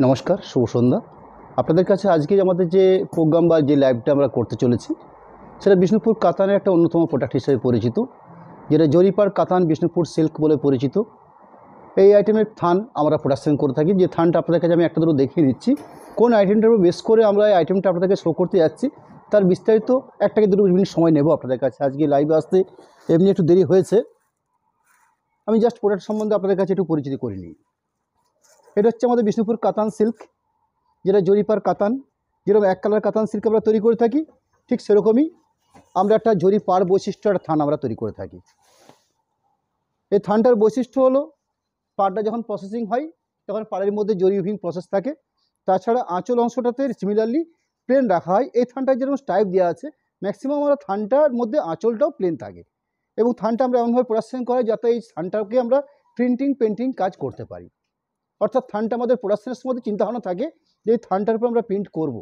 নমস্কার, শুভ সন্ধ্যা। আপনাদের কাছে আজকে আমাদের যে প্রোগ্রাম বা যে লাইভটা আমরা করতে চলেছি সেটা বিষ্ণুপুর কাতানের একটা অন্যতম প্রোডাক্ট হিসেবে পরিচিত, যেটা জরিপার কাতান বিষ্ণুপুর সিল্ক বলে পরিচিত। এই আইটেমের থান আমরা প্রোডাকশন করে থাকি। যে থানটা আপনাদের কাছে আমি একটা দুটো দেখিয়ে দিচ্ছি, কোন আইটেমটার উপর বেস করে আমরা এই আইটেমটা আপনাদেরকে শো করতে যাচ্ছি তার বিস্তারিত একটা কি দুটো মিনিট সময় নেব আপনাদের কাছে। আজকে লাইভে আসতে এমনি একটু দেরি হয়েছে, আমি জাস্ট প্রোডাক্ট সম্বন্ধে আপনাদের কাছে একটু পরিচিতি করে নিই। এটা হচ্ছে আমাদের বিষ্ণুপুর কাতান সিল্ক, যেটা জরিপার কাতান। যেরকম এক কালার কাতান সিল্ক আমরা তৈরি করে থাকি, ঠিক সেরকমই আমরা একটা জরিপার বৈশিষ্ট্য একটা থান আমরা তৈরি করে থাকি। এই থানটার বৈশিষ্ট্য হলো, পাড়টা যখন প্রসেসিং হয় তখন পাড়ের মধ্যে জরি উইভিং প্রসেস থাকে। তাছাড়া আঁচল অংশটাতে সিমিলারলি প্লেন রাখা হয়। এই থানটায় যেরকম স্টাইপ দেওয়া আছে, ম্যাক্সিমাম আমরা থানটার মধ্যে আঁচলটাও প্লেন থাকে এবং থানটা আমরা এমনভাবে প্রোডাকশন করাই যাতে এই থানটাকে আমরা প্রিন্টিং পেন্টিং কাজ করতে পারি। অর্থাৎ থানটা আমাদের প্রোডাকশনের মধ্যে চিন্তাভাবনা থাকে যে এই থানটার উপর আমরা প্রিন্ট করব।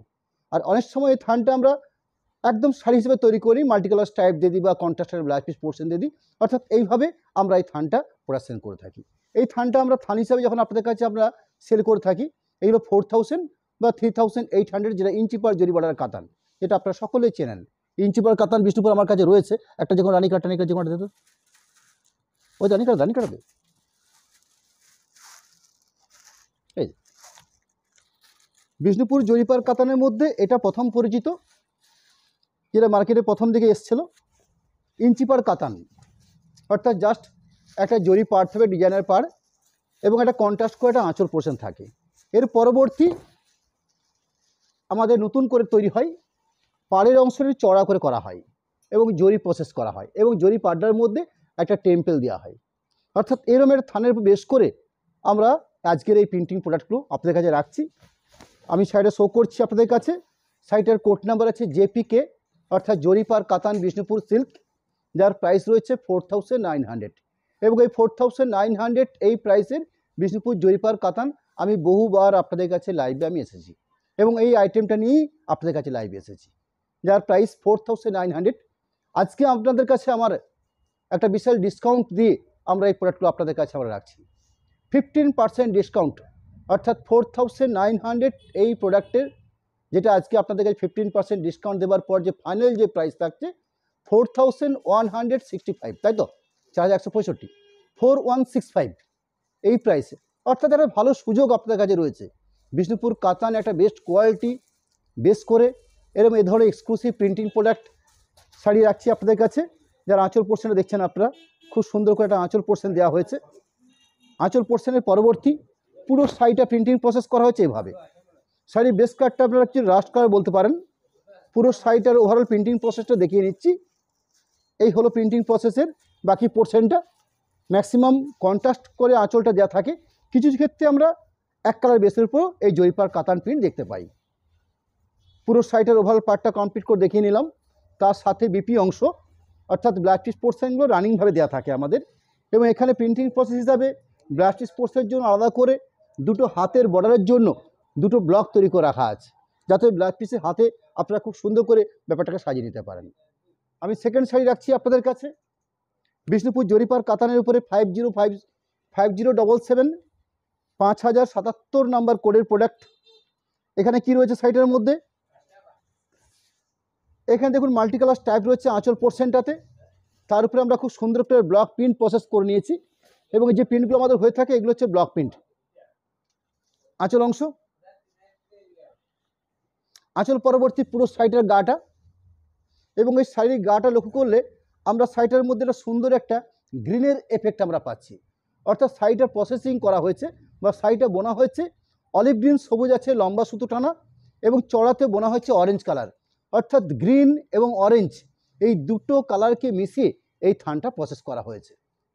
আর অনেক সময় এই থানটা আমরা একদম শাড়ি হিসেবে তৈরি করি, মাল্টিকালার স্টাইপ দিয়ে দিই বা কন্ট্রাস্টের ব্লাউজ পিস পোর্শন দিয়ে দিই। অর্থাৎ এইভাবে আমরা এই থানটা প্রোডাকশন করে থাকি। এই থানটা আমরা থান হিসাবে যখন আপনাদের কাছে আমরা সেল করে থাকি, এগুলো 4000 বা 3800, যেটা ইঞ্চি পার জরি বর্ডার কাতান, যেটা আপনারা সকলেই চেনেন। ইঞ্চি পার কাতান বিষ্ণুপুর আমার কাছে রয়েছে। একটা যখন রানী কাটা যখন ওই রানী কাটাবে এই বিষ্ণুপুর জরিপার কাতানের মধ্যে এটা প্রথম পরিচিত, যেটা মার্কেটে প্রথম দিকে এসেছিল। ইঞ্চিপার কাতান অর্থাৎ জাস্ট একটা জরি পাড় থাকবে, ডিজাইনের পাড়, এবং একটা কন্ট্রাস্ট করে একটা আঁচল পোর্শন থাকে। এর পরবর্তী আমাদের নতুন করে তৈরি হয়, পাড়ের অংশটি চড়া করে করা হয় এবং জরি প্রসেস করা হয় এবং জরি পাড়টার মধ্যে একটা টেম্পেল দেওয়া হয়। অর্থাৎ এরকম একটা থানের উপর বেশ করে আমরা আজকের এই প্রিন্টিং প্রোডাক্টগুলো আপনাদের কাছে রাখছি। আমি সাইডে শো করছি আপনাদের কাছে। সাইটের কোড নাম্বার আছে JPK, অর্থাৎ জরিপার কাতান বিষ্ণুপুর সিল্ক, যার প্রাইস রয়েছে 4900। এবং এই 4900 এই প্রাইসের বিষ্ণুপুর জরিপার কাতান আমি বহুবার আপনাদের কাছে লাইভে আমি এসেছি এবং এই আইটেমটা নিয়েই আপনাদের কাছে লাইভে এসেছি, যার প্রাইস 4900। আজকে আপনাদের কাছে আমার একটা বিশাল ডিসকাউন্ট দিয়ে আমরা এই প্রোডাক্টগুলো আপনাদের কাছে আমরা রাখছি 15% ডিসকাউন্ট। অর্থাৎ 4900 এই প্রোডাক্টের, যেটা আজকে আপনাদের কাছে 15% ডিসকাউন্ট দেওয়ার পর যে ফাইনাল যে প্রাইস থাকছে 4165, তাই তো 4165, 4165 এই প্রাইসে। অর্থাৎ একটা ভালো সুযোগ আপনাদের কাছে রয়েছে। বিষ্ণুপুর কাতান একটা বেস্ট কোয়ালিটি বেস করে এরকম এই ধরনের এক্সক্লুসিভ প্রিন্টিং প্রোডাক্ট শাড়ি রাখছি আপনাদের কাছে। যারা আঁচল পোর্শনটা দেখছেন আপনারা, খুব সুন্দর করে একটা আঁচল পোর্শন দেওয়া হয়েছে। আঁচল পোর্শনের পরবর্তী পুরো শাড়িটা প্রিন্টিং প্রসেস করা হয়েছে এভাবে। শাড়ির বেস কাটটা আপনারা কি রাস্ট কালার বলতে পারেন। পুরো শাড়িটার ওভারঅল প্রিন্টিং প্রসেসটা দেখিয়ে নিচ্ছি। এই হলো প্রিন্টিং প্রসেসের বাকি পোর্শনটা। ম্যাক্সিমাম কন্ট্রাস্ট করে আঁচলটা দেওয়া থাকে, কিছু ক্ষেত্রে আমরা এক কালার বেসের উপর এই জরিপার কাতান প্রিন্ট দেখতে পাই। পুরো শাড়িটার ওভারঅল পার্টটা কমপ্লিট করে দেখিয়ে নিলাম। তার সাথে বিপি অংশ অর্থাৎ ব্লাউজ পিস পোর্শনগুলো রানিংভাবে দেওয়া থাকে আমাদের। এবং এখানে প্রিন্টিং প্রসেস হিসাবে ব্লাউজ পিস পোর্শনের জন্য আলাদা করে দুটো হাতের বর্ডারের জন্য দুটো ব্লক তৈরি করে রাখা আছে, যাতে ব্লাউজ পিসের হাতে আপনারা খুব সুন্দর করে ব্যাপারটাকে সাজিয়ে নিতে পারেন। আমি সেকেন্ড শাড়ি রাখছি আপনাদের কাছে বিষ্ণুপুর জরিপার কাতানের উপরে 5077 5077 নাম্বার কোডের প্রোডাক্ট। এখানে কি রয়েছে শাড়িটার মধ্যে, এখানে দেখুন মাল্টি কালার স্টাইপ রয়েছে আঁচল পোর্শনটাতে। তার উপরে আমরা খুব সুন্দর করে ব্লক প্রিন্ট প্রসেস করে নিয়েছি এবং যে প্রিন্টগুলো আমাদের হয়ে থাকে এগুলো হচ্ছে ব্লক প্রিন্ট। আঁচল অংশ, আঁচল পরবর্তী পুরো শাড়িটার গাটা, এবং এই শাড়ির গাটা লক্ষ্য করলে আমরা শাড়িটার মধ্যে একটা সুন্দর একটা গ্রিনের এফেক্ট আমরা পাচ্ছি। অর্থাৎ শাড়িটার প্রসেসিং করা হয়েছে বা শাড়িটা বোনা হয়েছে অলিভ গ্রিন, সবুজ আছে লম্বা সুতো টানা, এবং চড়াতে বোনা হয়েছে অরেঞ্জ কালার। অর্থাৎ গ্রিন এবং অরেঞ্জ এই দুটো কালারকে মিশিয়ে এই থানটা প্রসেস করা হয়েছে।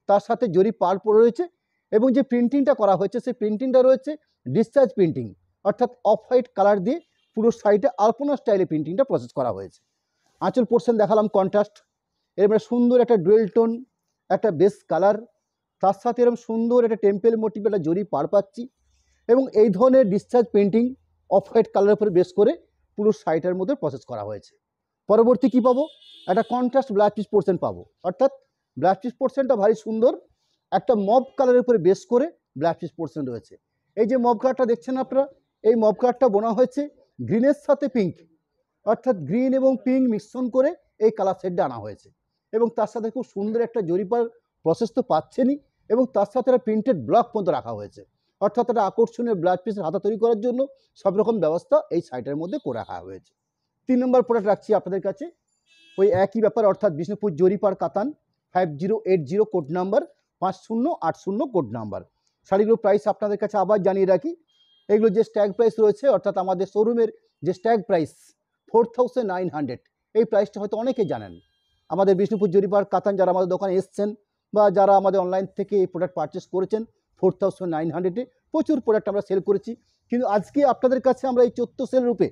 তার সাথে জরি পাড় পড়ে রয়েছে এবং যে প্রিন্টিংটা করা হয়েছে সেই প্রিন্টিংটা রয়েছে ডিসচার্জ প্রিন্টিং, অর্থাৎ অফ হোয়াইট কালার দিয়ে পুরো শাড়িটা আলপনা স্টাইলে প্রিন্টিংটা প্রসেস করা হয়েছে। আঁচল পোর্শন দেখালাম কন্ট্রাস্ট, এরপরে সুন্দর একটা ডুয়েল টোন একটা বেস কালার, তার সাথে এরকম সুন্দর একটা টেম্পেল মোটিভ একটা জরি পাড় পাচ্ছি এবং এই ধরনের ডিসচার্জ পেন্টিং অফ হোয়াইট কালারের উপরে বেস করে পুরো শাড়িটার মধ্যে প্রসেস করা হয়েছে। পরবর্তী কি পাবো, একটা কন্ট্রাস্ট ব্লাউজ পিস পোর্শন পাবো। অর্থাৎ ব্লাউজ পিস পোর্শনটা ভারী সুন্দর একটা মব কালারের উপরে বেস করে ব্লাউজ পিস পোর্শন রয়েছে। এই যে মব কালারটা দেখছেন আপনারা, এই মব কালারটা বোনা হয়েছে গ্রিনের সাথে পিঙ্ক, অর্থাৎ গ্রিন এবং পিঙ্ক মিশ্রণ করে এই কালার সেটটা আনা হয়েছে। এবং তার সাথে খুব সুন্দর একটা জরিপার প্রসেস তো পাচ্ছেনই, এবং তার সাথে একটা প্রিন্টেড ব্লক পর্যন্ত রাখা হয়েছে, অর্থাৎ একটা আকর্ষণীয় ব্লাউজ পিসের হাতা তৈরি করার জন্য সব রকম ব্যবস্থা এই শাড়িটার মধ্যে করে রাখা হয়েছে। 3 নম্বর প্রোডাক্ট রাখছি আপনাদের কাছে, ওই একই ব্যাপার, অর্থাৎ বিষ্ণুপুর জরিপার কাতান 5080 কোড নাম্বার, 5080 কোড নাম্বার। শাড়িগুলোর প্রাইস আপনাদের কাছে আবার জানিয়ে রাখি, এগুলো যে স্ট্যাগ প্রাইস রয়েছে, অর্থাৎ আমাদের শোরুমের যে স্ট্যাগ প্রাইস 4900, এই প্রাইসটা হয়তো অনেকে জানেন। আমাদের বিষ্ণুপুর জরিপার কাতান যারা আমাদের দোকানে এসছেন বা যারা আমাদের অনলাইন থেকে এই প্রোডাক্ট পারচেস করেছেন 4900-এ প্রচুর প্রোডাক্ট আমরা সেল করেছি, কিন্তু আজকে আপনাদের কাছে আমরা এই 1400 রূপে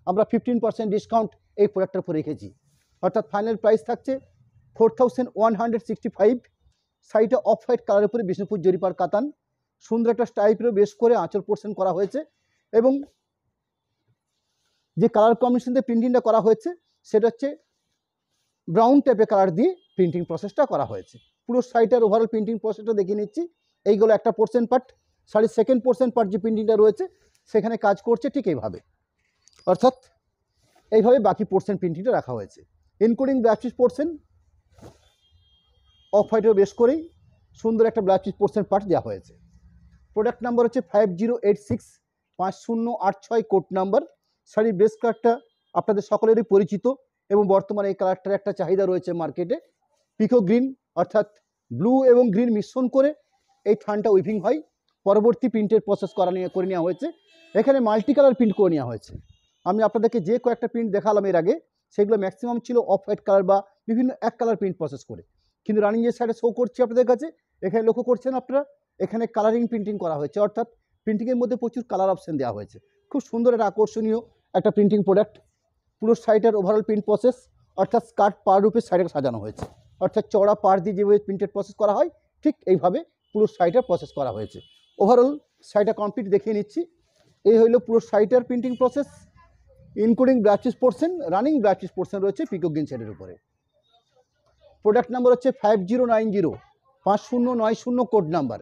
আমরা 15% ডিসকাউন্ট এই প্রোডাক্টের উপর রেখেছি, অর্থাৎ ফাইনাল প্রাইস থাকছে 4165। শাড়িটা অফ হোয়াইট কালারের উপরে বিষ্ণুপুর জরিপার কাতান, সুন্দর একটা স্টাইপেরও বেশ করে আঁচল পোর্শন করা হয়েছে, এবং যে কালার কম্বিনেশন দিয়ে প্রিন্টিংটা করা হয়েছে সেটা হচ্ছে ব্রাউন টাইপের কালার দিয়ে প্রিন্টিং প্রসেসটা করা হয়েছে। পুরো শাড়িটার ওভারঅল প্রিন্টিং প্রসেসটা দেখিয়ে নিচ্ছি। এইগুলো একটা পোর্শন পার্ট, শাড়ির সেকেন্ড পোর্শন পার্ট যে প্রিন্টিংটা রয়েছে সেখানে কাজ করছে ঠিক এইভাবে, অর্থাৎ এইভাবে বাকি পোর্শন প্রিন্টিংটা রাখা হয়েছে, including blouse piece portion of হোয়াইটের বেশ করেই সুন্দর একটা ব্লাউজ পিস পোর্শন পার্ট দেওয়া হয়েছে। প্রোডাক্ট নাম্বার হচ্ছে 5086 5086 কোড নাম্বার। শাড়ির বেস কালারটা আপনাদের সকলেরই পরিচিত, এবং বর্তমানে এই কালারটার একটা চাহিদা রয়েছে মার্কেটে। পিকো গ্রিন, অর্থাৎ ব্লু এবং গ্রিন মিশ্রণ করে এই থানটা উইভিং হয়, পরবর্তী প্রিন্টের প্রসেস করে নেওয়া হয়েছে। এখানে মাল্টি কালার প্রিন্ট করে নেওয়া হয়েছে। আমি আপনাদেরকে যে কয়েকটা প্রিন্ট দেখালাম এর আগে, সেগুলো ম্যাক্সিমাম ছিল অফ হোয়াইট কালার বা বিভিন্ন এক কালার প্রিন্ট প্রসেস করে, কিন্তু রানিং যে সাইডে শো করছি আপনাদের কাছে, এখানে লক্ষ্য করছেন আপনারা, এখানে কালারিং প্রিন্টিং করা হয়েছে, অর্থাৎ প্রিন্টিংয়ের মধ্যে প্রচুর কালার অপশন দেওয়া হয়েছে। খুব সুন্দর একটা আকর্ষণীয় একটা প্রিন্টিং প্রোডাক্ট। পুরো শাড়িটার ওভারঅল প্রিন্ট প্রসেস, অর্থাৎ স্কার্ট পাড় রূপে শাড়িটা সাজানো হয়েছে, অর্থাৎ চওড়া পাড় দিয়ে যেভাবে প্রিন্টেড প্রসেস করা হয় ঠিক এইভাবে পুরো শাড়িটার প্রসেস করা হয়েছে। ওভারঅল শাড়িটা কমপ্লিট দেখিয়ে নিচ্ছি। এই হইল পুরো শাড়িটার printing process, including blouse piece portion, running blouse piece portion রয়েছে পিকক গ্রিন শেডের উপরে। প্রোডাক্ট নাম্বার হচ্ছে 5090 5090 কোড নাম্বার,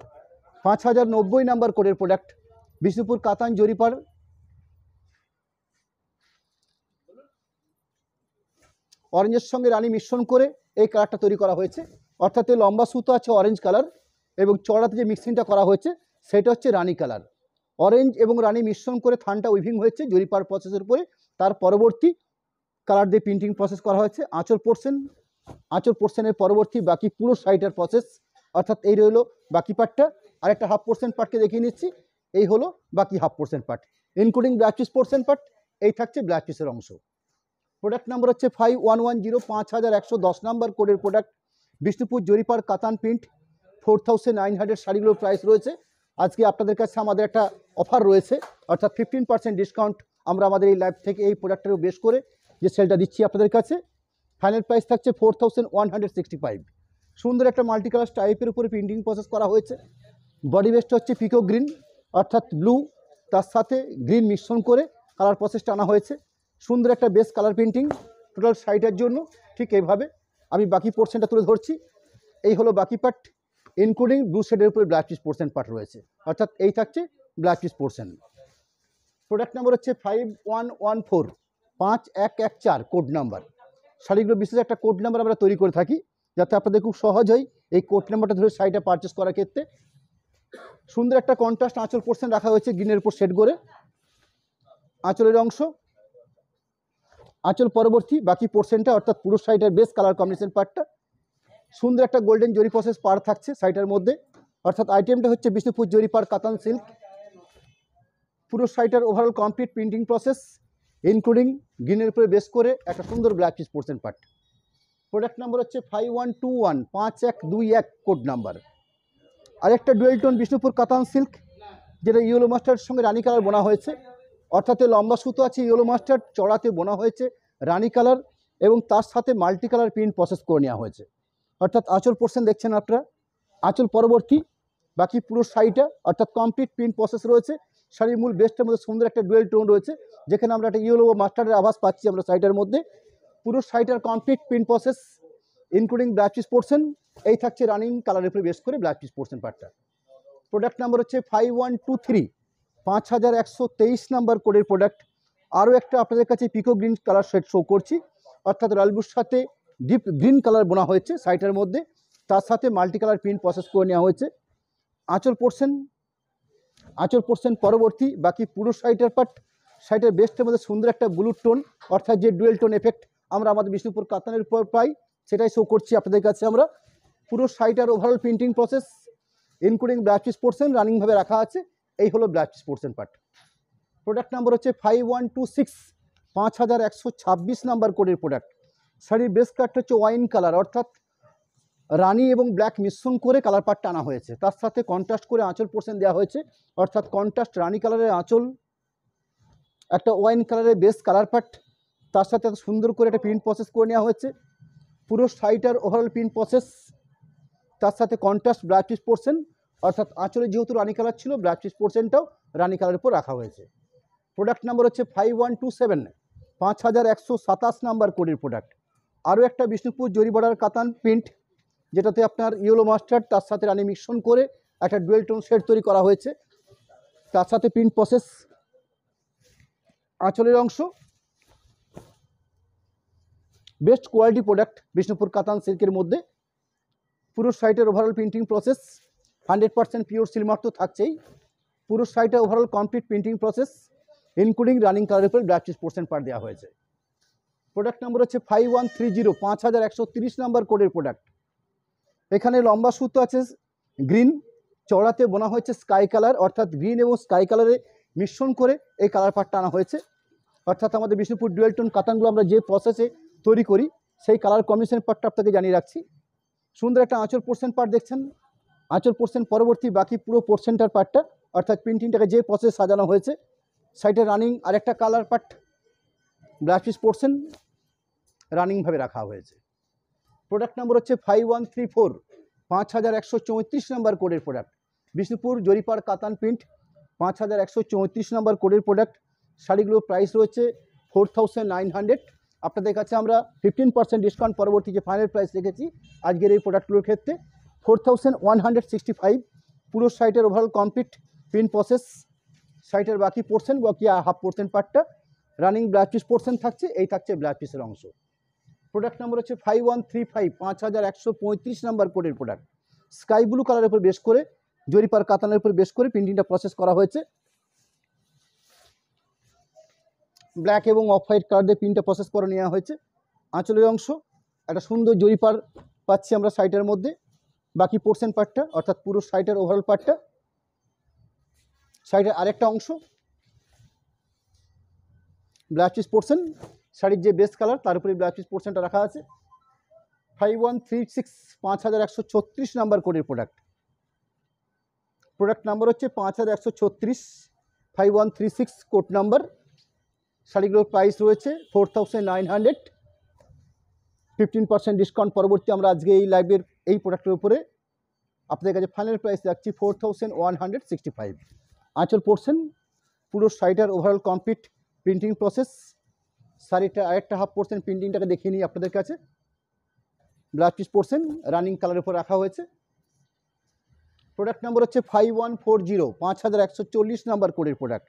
5090 নাম্বার কোডের প্রোডাক্ট, বিষ্ণুপুর কাতান জরিপার অরেঞ্জের সঙ্গে রানী মিশ্রণ করে এই কালারটা তৈরি করা হয়েছে, অর্থাৎ এই লম্বা সুতো আছে অরেঞ্জ কালার, এবং চড়াতে যে মিক্সিংটা করা হয়েছে সেটা হচ্ছে রানী কালার। অরেঞ্জ এবং রানী মিশ্রণ করে থানটা উইভিং হয়েছে জরিপার প্রসেসের উপরে, তার পরবর্তী কালার দিয়ে প্রিন্টিং প্রসেস করা হয়েছে। আঁচল পোর্শনের পরবর্তী বাকি পুরো শাড়িটার প্রসেস, অর্থাৎ এই রইল বাকি পার্টটা। আরেকটা হাফ পোর্শন পার্টকে দেখিয়ে নিচ্ছি, এই হলো বাকি half portion part, including blouse piece portion part, এই থাকছে ব্লাউজ পিসের অংশ। প্রোডাক্ট নাম্বার হচ্ছে 5110 5110 নাম্বার কোডের প্রোডাক্ট, বিষ্ণুপুর জরিপার কাতান প্রিন্ট, 4900 শাড়িগুলোর প্রাইস রয়েছে। আজকে আপনাদের কাছে আমাদের একটা অফার রয়েছে, অর্থাৎ 15% ডিসকাউন্ট আমরা আমাদের এই লাইভ থেকে এই প্রোডাক্টেরও বেশ করে যে সেলটা দিচ্ছি আপনাদের কাছে। ফাইনাল প্রাইস থাকছে 4165। সুন্দর একটা মাল্টি কালার টাইপের উপরে প্রিন্টিং প্রসেস করা হয়েছে। বডি বেসটা হচ্ছে পিকো গ্রিন, অর্থাৎ ব্লু তার সাথে গ্রিন মিশ্রণ করে কালার প্রসেসটা আনা হয়েছে। সুন্দর একটা বেস কালার প্রিন্টিং টোটাল শাড়িটার জন্য। ঠিক এইভাবে আমি বাকি পোর্শনটা তুলে ধরছি। এই হলো বাকি পার্ট, ইনক্লুডিং ব্লু শেডের উপরে ব্লাউজ পিস পোর্শন পার্ট রয়েছে, অর্থাৎ এই থাকছে blouse piece portion. Product number হচ্ছে 5114 5114 কোড নাম্বার। শাড়িগুলো বিশেষ একটা কোড নাম্বার আমরা তৈরি করে থাকি, যাতে আপনাদের খুব সহজ হয় এই কোড নাম্বারটা ধরে শাড়িটা পারচেস করার ক্ষেত্রে। সুন্দর একটা কন্ট্রাস্ট আঁচল পোর্শন রাখা হয়েছে গ্রিনের উপর সেট করে, আঁচলের অংশ, আঁচল পরবর্তী বাকি পোর্শনটা, অর্থাৎ পুরো শাড়িটার বেস কালার কম্বিনেশন পার্টটা। সুন্দর একটা গোল্ডেন জরি প্রসেস পার থাকছে শাড়িটার মধ্যে, অর্থাৎ আইটেমটা হচ্ছে বিষ্ণুপুর জরিপার কাতান সিল্ক। পুরো শাড়িটার overall complete printing process, including গ্রিনের উপরে বেস করে একটা সুন্দর blouse piece portion part. Product number হচ্ছে 5121 5121 কোড নাম্বার। আরেকটা ডুয়েল টোন বিষ্ণুপুর কাতান সিল্ক, যেটা ইয়েলো মাস্টার্ডের সঙ্গে রানী কালার বোনা হয়েছে, অর্থাৎ লম্বা সুতো আছে ইয়েলো মাস্টার্ড, চড়াতে বোনা হয়েছে রানী কালার, এবং তার সাথে মাল্টি কালার প্রিন্ট প্রসেস করে নেওয়া হয়েছে। অর্থাৎ আঁচল পোর্শন দেখছেন আপনারা, আঁচল পরবর্তী বাকি পুরো শাড়িটা, অর্থাৎ কমপ্লিট প্রিন্ট প্রসেস রয়েছে। শাড়ির মূল বেস্টের মধ্যে সুন্দর একটা ডুয়েল টোন রয়েছে, যেখানে আমরা একটা ইয়েলো ও মাস্টার্ডের আভাস পাচ্ছি আমরা শাড়িটার মধ্যে। পুরো শাড়িটার complete print process, including blouse piece portion, এই থাকছে রানিং কালারের উপরে বেস করে ব্লাউজ পিস পোর্শন পার্টটা। প্রোডাক্ট নাম্বার হচ্ছে 5123 5123 নাম্বার কোডের প্রোডাক্ট। আরও একটা আপনাদের কাছে পিকো গ্রিন কালার শেড শো করছি, অর্থাৎ রয়্যাল ব্লুর সাথে ডিপ গ্রিন কালার বোনা হয়েছে শাড়িটার মধ্যে, তার সাথে মাল্টি কালার প্রিন্ট প্রসেস করে নেওয়া হয়েছে। আঁচল পোর্শন পরবর্তী, বাকি পুরো শাড়িটার পার্ট, শাড়িটার বেস্টের মধ্যে সুন্দর একটা ব্লু টোন, অর্থাৎ যে ডুয়েল টোন এফেক্ট আমরা আমাদের বিষ্ণুপুর কাতানের উপর পাই, সেটাই শো করছি আপনাদের কাছে আমরা। পুরো শাড়িটার overall printing process including blouse piece portion রানিংভাবে রাখা আছে। এই হলো blouse piece portion part. Product number হচ্ছে 5126, 5126 নাম্বার কোডের প্রোডাক্ট। শাড়ির বেস কালারটা হচ্ছে ওয়াইন কালার, অর্থাৎ রানি এবং ব্ল্যাক মিশ্রণ করে কালার পার্টটা আনা হয়েছে। তার সাথে কন্ট্রাস্ট করে আঁচল পোর্শন দেওয়া হয়েছে, অর্থাৎ কন্ট্রাস্ট রানি কালারের আঁচল, একটা ওয়াইন কালারের বেস কালার পার্ট, তার সাথে এত সুন্দর করে একটা প্রিন্ট প্রসেস করে নেওয়া হয়েছে। পুরো শাড়িটার ওভারঅল প্রিন্ট প্রসেস, তার সাথে কন্ট্রাস্ট ব্লাউজ পিস পোর্শন, অর্থাৎ আঁচলে যেহেতু রানি কালার ছিল, ব্লাউজ পিস পোর্শনটাও রানি কালারের উপর রাখা হয়েছে। প্রোডাক্ট নাম্বার হচ্ছে 5127, 5127 নাম্বার কোডের প্রোডাক্ট। আরও একটা বিষ্ণুপুর জরি বর্ডার কাতান প্রিন্ট, যেটাতে আপনার ইয়েলো মাস্টার্ড তার সাথে রানি মিশ্রণ করে একটা ডুয়েল টোন শেড তৈরি করা হয়েছে। তার সাথে প্রিন্ট প্রসেস, আঁচলের অংশ, বেস্ট কোয়ালিটি প্রোডাক্ট বিষ্ণুপুর কাতান সিল্কের মধ্যে। পুরো শাড়িটার overall printing process 100% pure Silk Mark তো থাকছেই। পুরো শাড়িটা overall complete printing process including running কালারের উপর ব্লাউজ পিস পোর্শন পার্ট দেওয়া হয়েছে। প্রোডাক্ট নাম্বার হচ্ছে 5130, 5130 নাম্বার কোডের প্রোডাক্ট। এখানে লম্বা সুতো আছে গ্রিন, চওড়াতে বোনা হয়েছে স্কাই কালার, অর্থাৎ গ্রিন এবং স্কাই কালারে মিশ্রণ করে এই কালার পার্টটা আনা হয়েছে। অর্থাৎ আমাদের বিষ্ণুপুর ডুয়েল টোন কাতানগুলো আমরা যে প্রসেসে তৈরি করি, সেই কালার কম্বিনেশন পার্টটা আপনাকে জানিয়ে রাখছি। সুন্দর একটা আঁচল পোর্শন পার্ট দেখছেন, আঁচল পোর্শন পরবর্তী বাকি পুরো পোর্শনটার পার্টটা, অর্থাৎ প্রিন্টিংটাকে যে প্রসেস সাজানো হয়েছে, সাইডে রানিং আরেকটা colour part blouse piece portion রানিংভাবে রাখা হয়েছে। প্রোডাক্ট নাম্বার হচ্ছে 5134, 5134 নাম্বার কোডের প্রোডাক্ট। বিষ্ণুপুর জরিপার কাতান প্রিন্ট, 5134 নাম্বার কোডের প্রোডাক্ট। শাড়িগুলোর প্রাইস রয়েছে 4900। আপনাদের কাছে আমরা 15% ডিসকাউন্ট পরবর্তী যে ফাইনাল প্রাইস রেখেছি আজকের এই প্রোডাক্টগুলোর ক্ষেত্রে 4165। পুরো শাড়িটার ওভারঅল কমপ্লিট প্রিন্ট প্রসেস, শাড়িটার বাকি পোর্শন, বাকি হাফ পোর্শন পার্টটা রানিং ব্লাউজ পিস পোর্শন থাকছে, এই থাকছে ব্লাউজ পিসের অংশ। প্রোডাক্ট নাম্বার হচ্ছে 5135, 5135 নাম্বার কোডের প্রোডাক্ট। স্কাই ব্লু কালারের উপর বেশ করে, জরিপার কাতানের উপর বেশ করে প্রিন্টিংটা প্রসেস করা হয়েছে। ব্ল্যাক এবং অফ হোয়াইট কালার দিয়ে প্রিন্টটা প্রসেস করে নেওয়া হয়েছে। আঁচলের অংশ একটা সুন্দর জরিপার পাচ্ছি আমরা শাড়িটার মধ্যে, বাকি পোর্শন পার্টটা, অর্থাৎ পুরো শাড়িটার ওভারঅল পার্টটা, শাড়িটার আরেকটা অংশ ব্লাউজ পিস পোর্শন, শাড়ির যে বেস কালার তার উপরে ব্লাউজ পিস পোর্শনটা রাখা আছে। 5136, 5136 নাম্বার কোডের প্রোডাক্ট। প্রোডাক্ট নাম্বার হচ্ছে 5136, 5136 কোড নাম্বার। শাড়িগুলোর প্রাইস রয়েছে 4900। 15% ডিসকাউন্ট পরবর্তী আমরা আজকে এই লাইভের এই প্রোডাক্টের উপরে আপনাদের কাছে ফাইনাল প্রাইস রাখছি 4165। আঁচল পোর্শন, পুরো শাড়িটার ওভারঅল কমপ্লিট প্রিন্টিং প্রসেস। শাড়িটা আরেকটা হাফ পোর্শন প্রিন্টিংটাকে দেখিয়ে নিই আপনাদের কাছে। ব্লাউজ পিস পোর্শন রানিং কালারের উপর রাখা হয়েছে। প্রোডাক্ট নাম্বার হচ্ছে 5140, 5140 নাম্বার কোডের প্রোডাক্ট।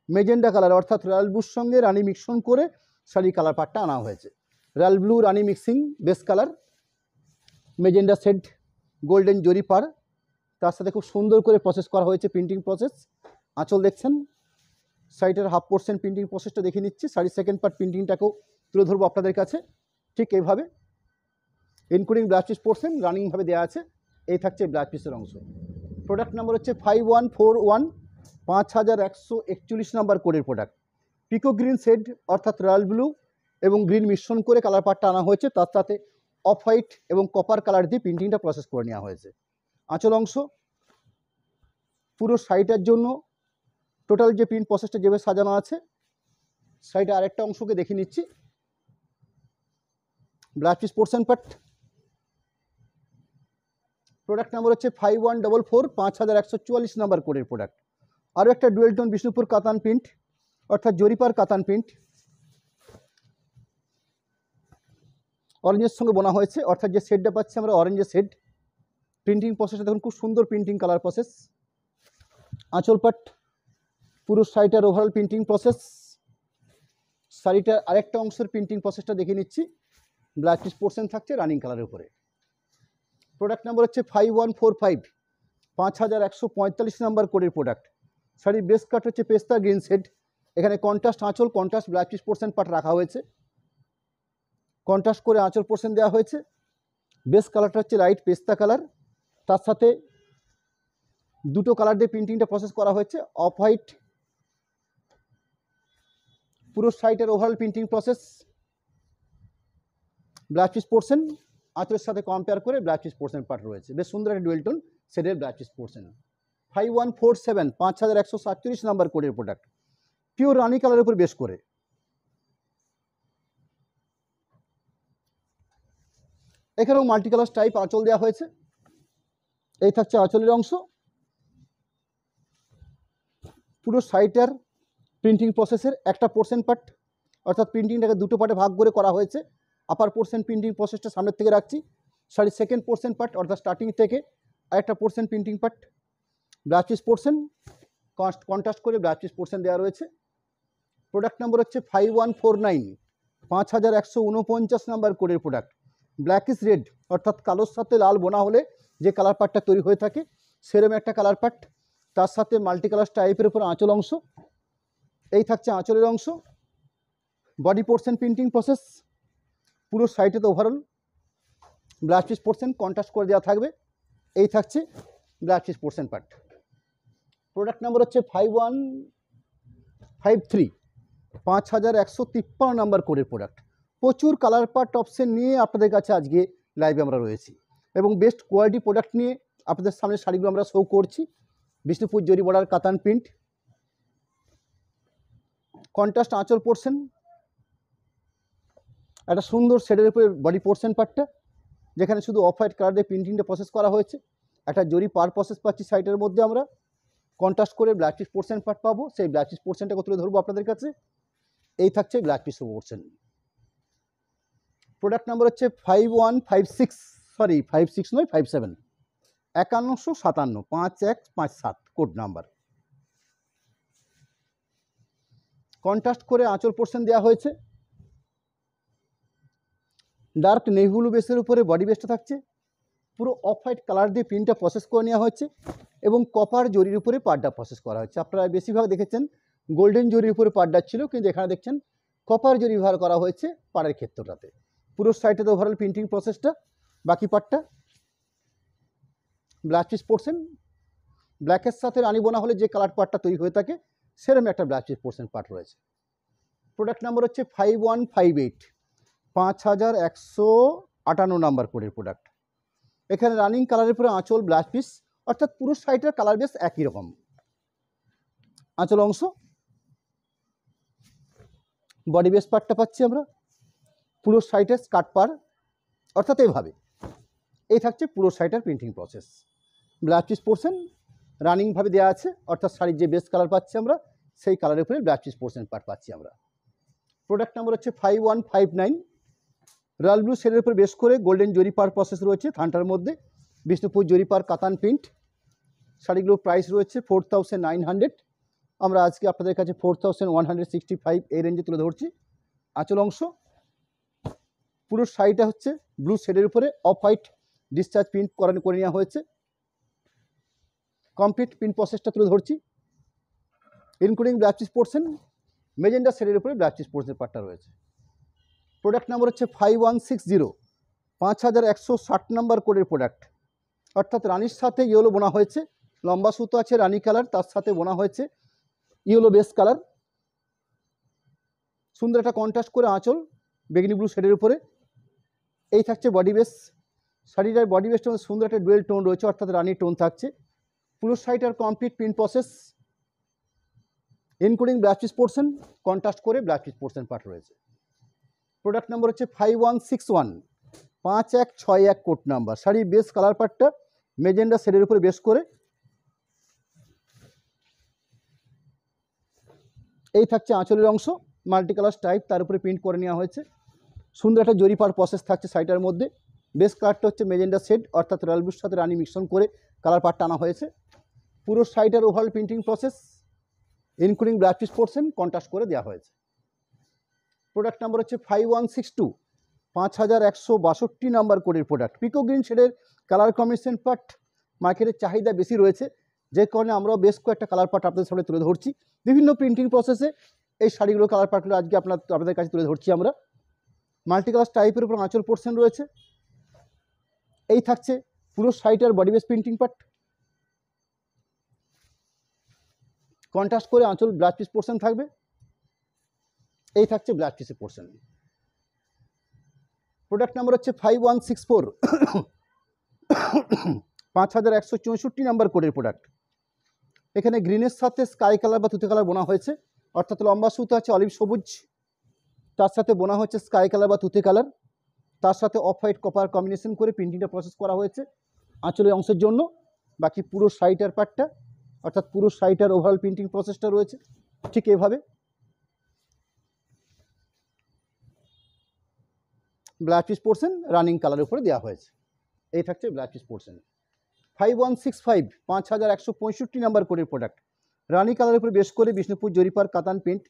মেজেন্ডা কালার, অর্থাৎ রয়্যাল ব্লুর সঙ্গে রানি মিশ্রণ করে শাড়ি কালার পার্টটা আনা হয়েছে। রয়্যাল ব্লু রানি mixing base colour, magenta shade golden zari পার, তার সাথে খুব সুন্দর করে প্রসেস করা হয়েছে প্রিন্টিং প্রসেস। আঁচল দেখছেন, শাড়িটার হাফ পোর্শন প্রিন্টিং প্রসেসটা দেখে নিচ্ছি, শাড়ির সেকেন্ড পার্ট প্রিন্টিংটাকেও তুলে ধরবো আপনাদের কাছে ঠিক এইভাবে, ইনক্লুডিং ব্লাউজ পিস পোর্শন রানিংভাবে দেওয়া আছে। এই থাকছে ব্লাউজ পিসের অংশ। প্রোডাক্ট নাম্বার হচ্ছে 5141, 5141 নাম্বার কোডের প্রোডাক্ট। পিকো গ্রিন শেড, অর্থাৎ রয়্যাল ব্লু এবং গ্রিন মিশ্রণ করে কালার পার্টটা আনা হয়েছে, তার সাথে অফ হোয়াইট এবং কপার কালার দিয়ে প্রিন্টিংটা প্রসেস করে নেওয়া হয়েছে। আঁচল অংশ, পুরো শাড়িটার জন্য টোটাল যে প্রিন্ট প্রসেসটা যেভাবে সাজানো আছে, শাড়িটা আরেকটা অংশকে দেখে নিচ্ছি। Blouse piece portion part. Product number হচ্ছে 5144, 5144 নাম্বার কোডের প্রোডাক্ট। আরও একটা ডুয়েল টোন বিষ্ণুপুর কাতান প্রিন্ট, অর্থাৎ জরিপার কাতান প্রিন্ট, অরেঞ্জের সঙ্গে বোনা হয়েছে, অর্থাৎ যে শেডটা পাচ্ছি আমরা অরেঞ্জের শেড। প্রিন্টিং প্রসেসটা দেখুন খুব সুন্দর প্রিন্টিং কালার প্রসেস। আঁচল পাট, পুরো শাড়িটার ওভারঅল প্রিন্টিং প্রসেস, শাড়িটার আরেকটা অংশের প্রিন্টিং প্রসেসটা দেখে নিচ্ছি। ব্লাউজ পিস পোর্শন থাকছে রানিং কালারের উপরে। প্রোডাক্ট নাম্বার হচ্ছে 5145, 5145 নাম্বার কোডের প্রোডাক্ট। শাড়ির বেস কাট হচ্ছে পেস্তা গ্রিন শেড। এখানে কন্ট্রাস্ট আঁচল, contrast blouse piece portion part রাখা হয়েছে, কন্ট্রাস্ট করে আঁচল পোর্শন দেওয়া হয়েছে। বেস কালারটা হচ্ছে লাইট পেস্তা কালার, তার সাথে দুটো কালার দিয়ে প্রিন্টিংটা প্রসেস করা হয়েছে, অফ হোয়াইট। পুরো শাড়িটার overall printing process, blouse piece portion আঁচলের সাথে কম্পেয়ার করে ব্লাউজ পিস পোর্শন পার্ট রয়েছে। বেশ সুন্দর একটা ডুয়েল টোন শেডের ব্লাউজ পিস পোর্শন। 5147, 5147 নাম্বার কোডের প্রোডাক্ট, পিওর রানি কালারের উপর বেশ করে। এখানেও মাল্টি কালার টাইপ আঁচল দেওয়া হয়েছে। এই থাকছে আঁচলের অংশ। পুরো শাড়িটার প্রিন্টিং প্রসেসের একটা পোর্শন পার্ট, অর্থাৎ প্রিন্টিংটাকে দুটো পার্টে ভাগ করে করা হয়েছে। আপার পোর্শন প্রিন্টিং প্রসেসটা সামনের থেকে রাখছি। শাড়ির সেকেন্ড পোর্শন পার্ট অর্থাৎ স্টার্টিং থেকে আরেকটা portion printing part, blouse piece portion contrast করে ব্লাউজ পিস পোর্শন দেওয়া রয়েছে। প্রোডাক্ট নাম্বার হচ্ছে 5149, 5149 নাম্বার কোডের প্রোডাক্ট। ব্ল্যাক ইজ রেড, অর্থাৎ কালোর সাথে লাল বোনা হলে যে কালার পার্টটা তৈরি হয়ে থাকে সেরকম একটা কালার পার্ট, তার সাথে মাল্টি কালার টাইপের উপর আঁচল অংশ। এই থাকছে আঁচলের অংশ। বডি পোর্শন প্রিন্টিং প্রসেস, পুরো শাড়িটাতে overall blouse piece portion contrast করে দেওয়া থাকবে। এই থাকছে blouse piece portion part. Product number হচ্ছে 5153, 5153 নাম্বার কোডের প্রোডাক্ট। প্রচুর কালার পার্ট অপশন নিয়ে আপনাদের কাছে আজকে লাইভে আমরা রয়েছি এবং বেস্ট কোয়ালিটি প্রোডাক্ট নিয়ে আপনাদের সামনে শাড়িগুলো আমরা শো করছি। বিষ্ণুপুর জরি বর্ডার কাতান প্রিন্ট, কন্ট্রাস্ট আঁচল পোর্শন, একটা সুন্দর শেডের উপরে বডি পোর্শন পার্টটা, যেখানে শুধু অফ হোয়াইট কালার দিয়ে প্রিন্টিংটা প্রসেস করা হয়েছে। একটা জরি পার প্রসেস পাচ্ছি শাড়িটার মধ্যে। আমরা কন্ট্রাস্ট করে ব্লাউজ পিস পোর্শন পার্ট পাবো, সেই ব্লাউজ পিস পোর্শনটাকে তুলে ধরবো আপনাদের কাছে। এই থাকছে blouse piece portion. Product number হচ্ছে 5156, সরি 56 নয় 57, 5157, 5157 কোড নাম্বার। কন্ট্রাস্ট করে আঁচল পোর্শন দেওয়া হয়েছে। ডার্ক নেভি ব্লু বেসের উপরে বডি বেসটা থাকছে। পুরো অফ হোয়াইট কালার দিয়ে প্রিন্টটা প্রসেস করে নেওয়া হয়েছে এবং কপার জরির উপরে পাড়টা প্রসেস করা হয়েছে। আপনারা বেশিরভাগ দেখেছেন গোল্ডেন জরির উপরে পাড়টা ছিল, কিন্তু এখানে দেখছেন কপার জরি ব্যবহার করা হয়েছে পাড়ের ক্ষেত্রটাতে। পুরো সাইডটাতে ওভারঅল প্রিন্টিং প্রসেসটা। বাকি পার্টটা ব্লাউজ পিস পোর্শন, ব্ল্যাকের সাথে রানি বোনা হলে যে কালার পার্টটা তৈরি হয়ে থাকে সেরকম একটা ব্লাউজ পিস পোর্শন পার্ট রয়েছে। প্রোডাক্ট নাম্বার হচ্ছে 5158, 5158 নাম্বার কোডের প্রোডাক্ট। এখানে রানিং কালারের উপরে আঁচল ব্লাউজ পিস, অর্থাৎ পুরো শাড়িটার কালার বেস একই রকম। আঁচল অংশ, বডি বেস পার্টটা পাচ্ছি আমরা। পুরো শাড়িটার স্কার্ট পার, অর্থাৎ এইভাবে। এই থাকছে পুরো শাড়িটার printing process. Blouse piece portion রানিংভাবে দেওয়া আছে, অর্থাৎ শাড়ির যে বেস কালার পাচ্ছি আমরা সেই কালারের উপরে ব্লাউজ পিস পোর্শন পার্ট পাচ্ছি আমরা। প্রোডাক্ট নাম্বার হচ্ছে 5159, রয়্যাল ব্লু শেডের উপরে বেশ করে গোল্ডেন জরি পার প্রসেস রয়েছে থানটার মধ্যে। বিষ্ণুপুর জরি পার কাতান প্রিন্ট। শাড়িগুলোর প্রাইস রয়েছে 4900। আমরা আজকে আপনাদের কাছে 4165 এই রেঞ্জে তুলে ধরছি। আঁচল অংশ, পুরো শাড়িটা হচ্ছে ব্লু শেডের উপরে অফ হোয়াইট ডিসচার্জ প্রিন্ট করে নেওয়া হয়েছে। কমপ্লিট প্রিন্ট প্রসেসটা তুলে ধরছি, including blouse piece portion. Magenta শেডের উপরে ব্লাউজ পিস পোর্শনের পার্টটা রয়েছে। প্রোডাক্ট নাম্বার হচ্ছে 5160, 5160 নাম্বার কোডের প্রোডাক্ট। অর্থাৎ রানির সাথে ইয়েলো বোনা হয়েছে, লম্বা সুতো আছে রানি কালার, তার সাথে বোনা হয়েছে ইয়েলো বেস কালার। সুন্দর একটা কন্ট্রাস্ট করে আঁচল বেগনি ব্লু শেডের উপরে। এই থাকছে বডি বেস। শাড়িটার বডি বেসটার মধ্যে সুন্দর একটা ডুয়েল টোন রয়েছে, অর্থাৎ রানি টোন থাকছে। পুরো শাড়িটার complete print process including blouse piece portion, contrast করে ব্লাউজ পিস পোর্শন পার্ট রয়েছে। প্রোডাক্ট নাম্বার হচ্ছে 5161, 5161 কোড নাম্বার। শাড়ির বেস কালার পার্টটা মেজেন্ডা শেডের উপরে বেশ করে। এই থাকছে আঁচলের অংশ, মাল্টি কালার টাইপ, তার উপরে প্রিন্ট করে নেওয়া হয়েছে। সুন্দর একটা জরি পার প্রসেস থাকছে শাড়িটার মধ্যে। বেস কালারটা হচ্ছে মেজেন্ডা শেড, অর্থাৎ রয়্যাল ব্লুর সাথে রানি মিশ্রণ করে কালার পার্ট টানা হয়েছে। পুরো শাড়িটার overall printing process, including blouse piece portion contrast করে দেওয়া হয়েছে। প্রোডাক্ট নাম্বার হচ্ছে 5162, 5162 নাম্বার কোডের প্রোডাক্ট। পিকো গ্রিন শেডের কালার কম্বিনেশন পার্ট মার্কেটের চাহিদা বেশি রয়েছে, যে কারণে আমরাও বেশ কয়েকটা কালার পার্ট আপনাদের সামনে তুলে ধরছি। বিভিন্ন প্রিন্টিং প্রসেসে এই শাড়িগুলো কালার পার্টগুলো আজকে আপনাদের কাছে তুলে ধরছি আমরা। মাল্টি কালার টাইপের উপর আঁচল পোর্শন রয়েছে। এই থাকছে পুরো শাড়িটার body base printing part, contrast করে আঁচল ব্লাউজ পিস পোর্শন থাকবে। এই থাকছে ব্লাউজ পিসের পোর্শন। প্রোডাক্ট নাম্বার হচ্ছে 5164, 5164 নাম্বার কোডের প্রোডাক্ট। এখানে গ্রিনের সাথে স্কাই কালার বা তুতে কালার বোনা হয়েছে, অর্থাৎ লম্বা সুতো আছে অলিভ সবুজ, তার সাথে বোনা হচ্ছে স্কাই কালার বা তুতে কালার, তার সাথে অফ হোয়াইট কপার কম্বিনেশন করে প্রিন্টিংটা প্রসেস করা হয়েছে আঁচলের অংশের জন্য। বাকি পুরো শাড়িটার পার্টটা, অর্থাৎ পুরো শাড়িটার ওভারঅল প্রিন্টিং প্রসেসটা রয়েছে ঠিক এভাবে। ব্লাউজ পিস পোর্শন রানিং কালারের উপরে দেওয়া হয়েছে। এই থাকছে ব্লাউজ পিস পোর্শন। 5165, 5165 নাম্বার কোডের প্রোডাক্ট। রানি কালারের উপরে বেশ করে বিষ্ণুপুর জরিপার কাতান প্রিন্ট,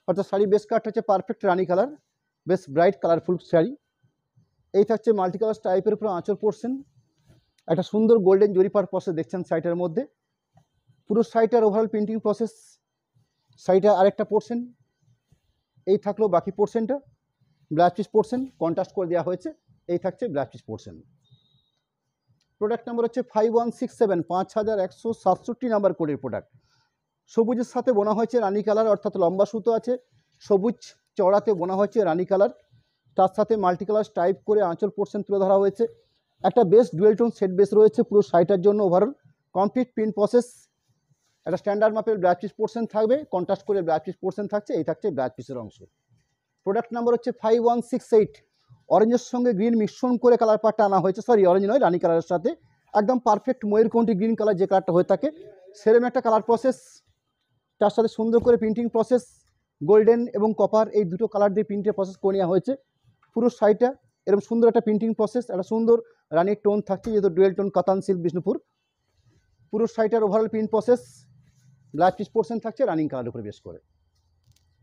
অর্থাৎ শাড়ি বেস কাট হচ্ছে পারফেক্ট রানি কালার, বেশ ব্রাইট কালারফুল শাড়ি। এই থাকছে মাল্টি কালার টাইপের উপর আঁচল পোর্শন, একটা সুন্দর গোল্ডেন জরিপার প্রসেস দেখছেন শাড়িটার মধ্যে। পুরো শাড়িটার ওভারঅল প্রিন্টিং প্রসেস, শাড়িটা আরেকটা পোর্শন। এই থাকলো বাকি পোর্শনটা, ব্লাউজ পিস পোর্শন কন্ট্রাস্ট করে দেওয়া হয়েছে। এই থাকছে blouse piece portion. Product number হচ্ছে 5167, 5167 নাম্বার কোডের প্রোডাক্ট। সবুজের সাথে বোনা হয়েছে রানি কালার, অর্থাৎ লম্বা সুতো আছে সবুজ চওড়াতে বোনা হয়েছে রানি কালার, তার সাথে মাল্টি কালার টাইপ করে আঁচল পোর্শন তুলে ধরা হয়েছে। একটা base dual tone set base রয়েছে পুরো শাড়িটার জন্য। ওভারঅল কমপ্লিট প্রিন্ট প্রসেস, একটা স্ট্যান্ডার্ড মাপের ব্লাউজ পিস পোর্শন থাকবে, কন্ট্রাস্ট করে ব্লাউজ পিস পোর্শন থাকছে। এই থাকছে ব্লাউজ পিসের অংশ। প্রোডাক্ট নাম্বার হচ্ছে 5168, অরেঞ্জের সঙ্গে গ্রিন মিশ্রণ করে কালার পার্টটা আনা হয়েছে। সরি, অরেঞ্জ নয়, রানি কালারের সাথে একদম পারফেক্ট ময়ূরকণ্ঠী গ্রিন কালার যে কালারটা হয়ে থাকে সেরকম একটা কালার প্রসেস, তার সাথে সুন্দর করে প্রিন্টিং প্রসেস, গোল্ডেন এবং কপার এই দুটো কালার দিয়ে প্রিন্টের প্রসেস করে নেওয়া হয়েছে। পুরো শাড়িটা এরকম সুন্দর একটা প্রিন্টিং প্রসেস, একটা সুন্দর রানির টোন থাকছে, যেহেতু ডুয়েল টোন কাতান সিল্ক বিষ্ণুপুর। পুরো শাড়িটার overall print process, blouse piece portion থাকছে রানিং কালারের উপরে বেশ করে।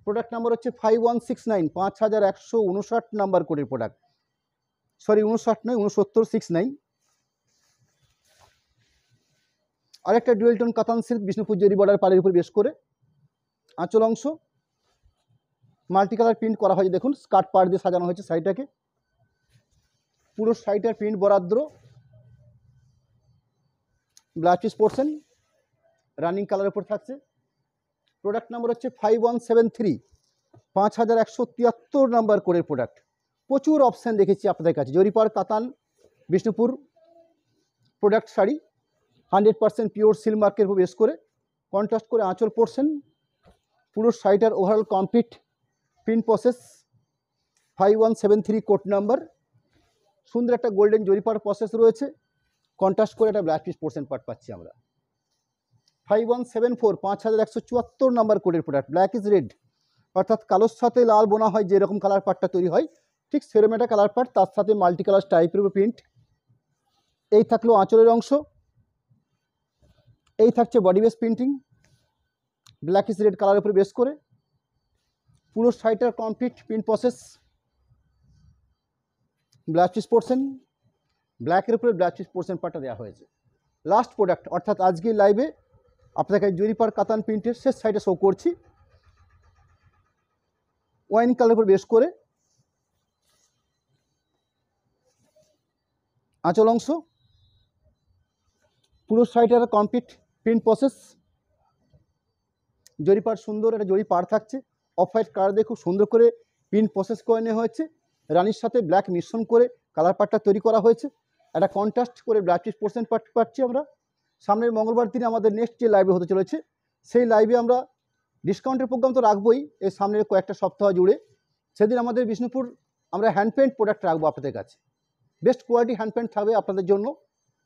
প্রোডাক্ট নাম্বার হচ্ছে 5169, 5159 নাম্বার কোডের প্রোডাক্ট। সরি 59 নয়, 6969। আরেকটা ডুয়েল টোন কাতান সিল্ক বিষ্ণুপুর জরি বর্ডার পাড়ের উপর বেশ করে আঁচল অংশ মাল্টি কালার প্রিন্ট করা হয়েছে। দেখুন স্কার্ট পাড় দিয়ে সাজানো হয়েছে শাড়িটাকে। পুরো শাড়িটার প্রিন্ট বরাদ্র, ব্লাউজ পিস পোর্শন রানিং কালারের উপর থাকছে। প্রোডাক্ট নাম্বার হচ্ছে 5173, 5173 নাম্বার কোডের প্রোডাক্ট। প্রচুর অপশান দেখেছি আপনাদের কাছে। জরিপার কাতান Bishnupur product sari 100% pure silk মার্কের উপর বেস করে কন্ট্রাস্ট করে আঁচল পোর্শন, পুরো শাড়িটার overall complete print process. 5173 code number, সুন্দর একটা গোল্ডেন জরিপার প্রসেস রয়েছে, কন্ট্রাস্ট করে একটা ব্লাউজ পিস পোর্শন পার্ট পাচ্ছি আমরা। 5174, 5174 নাম্বার কোডের প্রোডাক্ট। ব্ল্যাক ইজ রেড, অর্থাৎ কালোর সাথে লাল বোনা হয় যেরকম কালার পার্টটা তৈরি হয় ঠিক সেরকম একটা কালার পার্ট, তার সাথে মাল্টি কালার টাইপের উপর প্রিন্ট। এই থাকলো আঁচলের অংশ। এই থাকছে body base printing, black is red colour উপরে বেস করে পুরো শাড়িটার complete print process, blouse piece portion ব্ল্যাকের উপরে ব্লাউজ পিস পোর্শন পার্টটা দেওয়া হয়েছে। লাস্ট প্রোডাক্ট, অর্থাৎ আজকে লাইভে আপনাকে জরিপার কাতান প্রিন্টের শেষ সাইডে শো করছি। ওয়াইন কালার উপর বেস করে আঁচল অংশ, পুরো শাড়িটার কমপ্লিট প্রিন্ট প্রসেস, জরিপার সুন্দর একটা জরি পাড় থাকছে, অফ হোয়াইট কালার দিয়ে খুব সুন্দর করে প্রিন্ট প্রসেস করে নেওয়া হয়েছে। রানির সাথে ব্ল্যাক মিশ্রণ করে কালার পার্টটা তৈরি করা হয়েছে। একটা কন্ট্রাস্ট করে ব্লাউজ পিস পোর্শন পার্ট পাচ্ছি আমরা। সামনের মঙ্গলবার দিনে আমাদের নেক্সট যে লাইভে হতে চলেছে সেই লাইভে আমরা ডিসকাউন্টের প্রোগ্রাম তো রাখবোই এই সামনের কয়েকটা সপ্তাহ জুড়ে। সেদিন আমাদের বিষ্ণুপুর আমরা হ্যান্ড পেন্ট প্রোডাক্ট রাখবো আপনাদের কাছে, বেস্ট কোয়ালিটি হ্যান্ড পেন্ট থাকবে আপনাদের জন্য।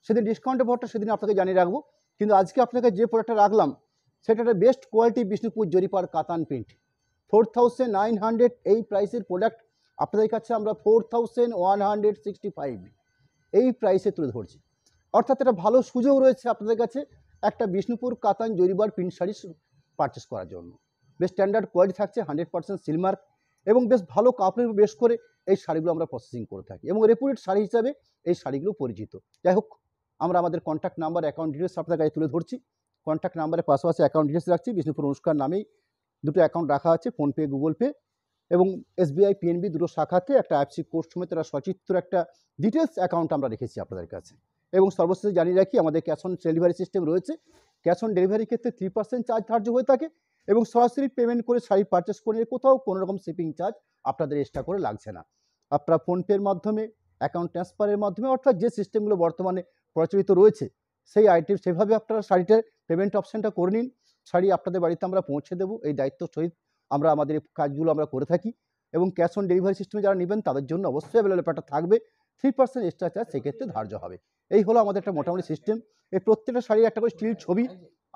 সেদিন ডিসকাউন্টের পরটা সেদিন আপনাকে জানিয়ে রাখবো, কিন্তু আজকে আপনাকে যে প্রোডাক্টটা রাখলাম সেটা একটা বেস্ট কোয়ালিটি বিষ্ণুপুর জরিপার কাতান প্রিন্ট। 4900 এই প্রাইসের প্রোডাক্ট আপনাদের কাছে আমরা 4165 এই প্রাইসে তুলে ধরছি। অর্থাৎ একটা ভালো সুযোগ রয়েছে আপনাদের কাছে একটা বিষ্ণুপুর কাতান জরিবার প্রিন্ট শাড়ি পারচেস করার জন্য। বেশ স্ট্যান্ডার্ড কোয়ালিটি থাকছে, 100% সিলমার্ক এবং বেশ ভালো কাপড়ের বেশ করে এই শাড়িগুলো আমরা প্রসেসিং করে থাকি এবং রেপুটেড শাড়ি হিসাবে এই শাড়িগুলো পরিচিত। যাই হোক, আমরা আমাদের কন্ট্যাক্ট নাম্বার, অ্যাকাউন্ট ডিটেলস আপনাদের কাছে তুলে ধরছি। কন্ট্যাক্ট নাম্বারের পাশাপাশি অ্যাকাউন্ট ডিটেলস রাখছি। বিষ্ণুপুর অনুষ্কার নামেই দুটো অ্যাকাউন্ট রাখা আছে, ফোনপে, গুগল পে এবং এসবিআই, পিএনবি দুটো শাখাতে একটা আইএফসি কোড সমেত একটা সচিত্র একটা ডিটেলস অ্যাকাউন্ট আমরা রেখেছি আপনাদের কাছে। এবং সর্বশেষে জানিয়ে রাখি, আমাদের ক্যাশ অন ডেলিভারি সিস্টেম রয়েছে। ক্যাশ অন ডেলিভারির ক্ষেত্রে 3% চার্জ ধার্য হয়ে থাকে এবং সরাসরি পেমেন্ট করে শাড়ি পারচেস করে কোথাও কোনো রকম শিপিং চার্জ আপনাদের এক্সট্রা করে লাগছে না। আপনারা ফোনপের মাধ্যমে, অ্যাকাউন্ট ট্রান্সফারের মাধ্যমে, অর্থাৎ যে সিস্টেমগুলো বর্তমানে প্রচলিত রয়েছে সেই আইটেম সেভাবে আপনারা শাড়িটার পেমেন্ট অপশানটা করে নিন। শাড়ি আপনাদের বাড়িতে আমরা পৌঁছে দেবো, এই দায়িত্ব সহিত আমরা আমাদের এই কাজগুলো আমরা করে থাকি। এবং ক্যাশ অন ডেলিভারি সিস্টেমে যারা নেবেন তাদের জন্য অবশ্যই অ্যাভেলেবল ব্যাপারটা থাকবে, 3% এক্সট্রা চার্জ সেক্ষেত্রে ধার্য হবে। এই হলো আমাদের একটা মোটামুটি সিস্টেম। এই প্রত্যেকটা শাড়ির একটা করে স্টিল ছবি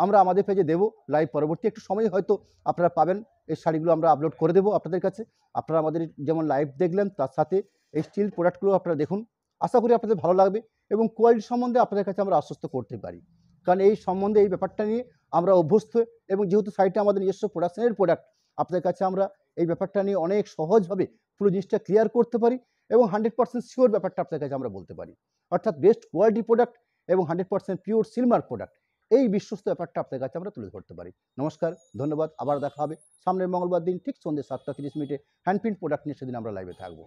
আমরা আমাদের পেজে দেবো লাইভ। পরবর্তী একটু সময় হয়তো আপনারা পাবেন, এই শাড়িগুলো আমরা আপলোড করে দেবো আপনাদের কাছে। আপনারা আমাদের যেমন লাইভ দেখলেন, তার সাথে এই স্টিল প্রোডাক্টগুলো আপনারা দেখুন, আশা করি আপনাদের ভালো লাগবে এবং কোয়ালিটি সম্বন্ধে আপনাদের কাছে আমরা আশ্বস্ত করতে পারি, কারণ এই সম্বন্ধে, এই ব্যাপারটা নিয়ে আমরা অভ্যস্ত এবং যেহেতু শাড়িটা আমাদের নিজস্ব প্রোডাকশনের প্রোডাক্ট, আপনাদের কাছে আমরা এই ব্যাপারটা নিয়ে অনেক সহজভাবে পুরো জিনিসটা ক্লিয়ার করতে পারি এবং 100% শিওর ব্যাপারটা আপনাদের কাছে আমরা বলতে পারি। অর্থাৎ বেস্ট কোয়ালিটি প্রোডাক্ট এবং 100% পিওর সিলমার প্রোডাক্ট, এই বিশ্বস্ত ব্যাপারটা আপনাদের কাছে আমরা তুলে ধরতে পারি। নমস্কার, ধন্যবাদ। আবার দেখা হবে সামনের মঙ্গলবার দিন ঠিক সন্ধ্যে 7টা 30 মিনিটে হ্যান্ড প্রিন্ট প্রোডাক্ট নিয়ে। সেদিন আমরা লাইভে থাকবো।